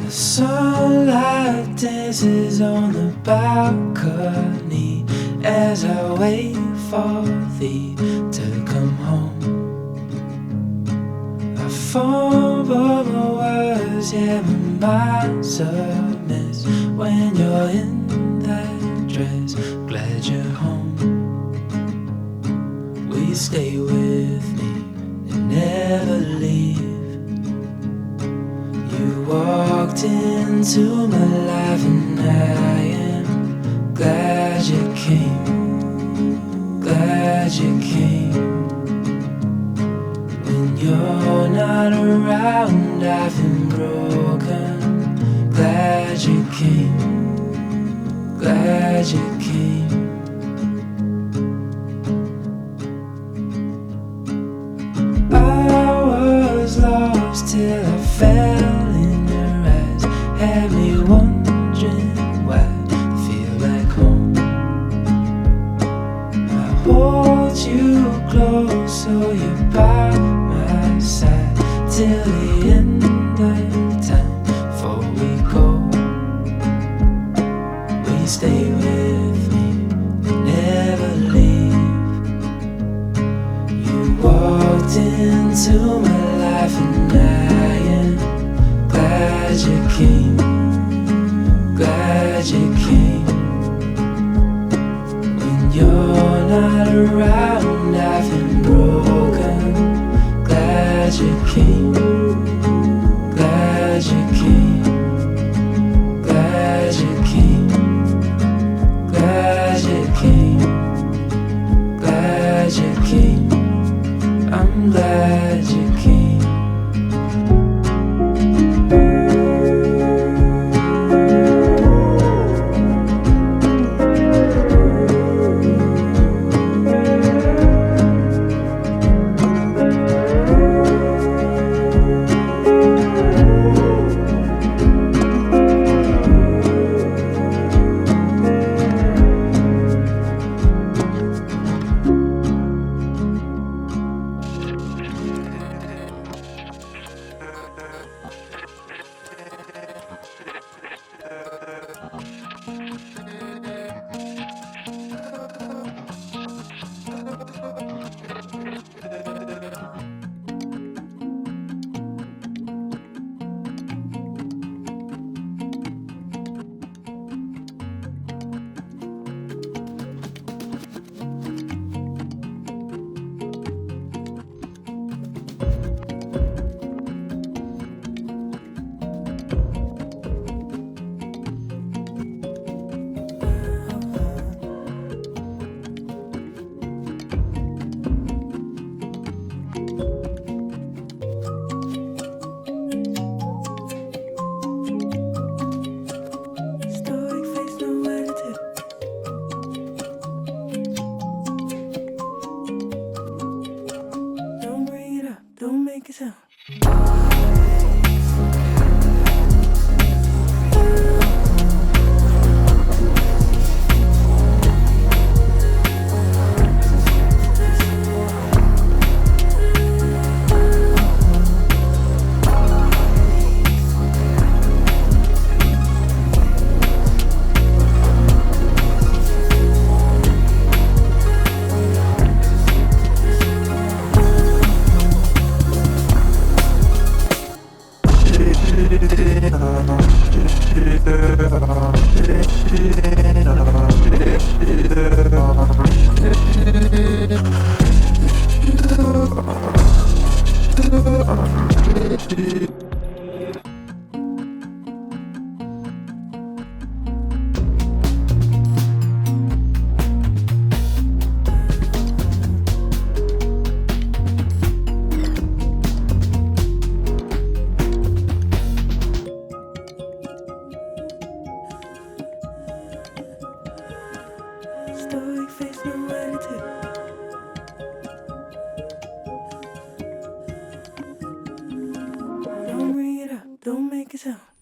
Sunlight dances on the balcony as I wait for thee to come home. I fumble my words, yeah, my mind's a mess when you're in that dress. Glad you're home. Will you stay with me and never leave? You walked into my life and I am glad you came, glad you came. When you're not around I've been broken, glad you came, glad you came. I was lost till I fell in your eyes, had me wondering why I feel like home. My till the end of time. Before we go, will you stay with me? Never leave. You walked into my life and I am glad you came. Glad you came. When you're not around, I've been broken. Glad you came. Glad you came. Glad you came. Glad you came. Glad you came. I'm glad you came. Stoic face, no attitude. Don't bring it up, don't make it sound.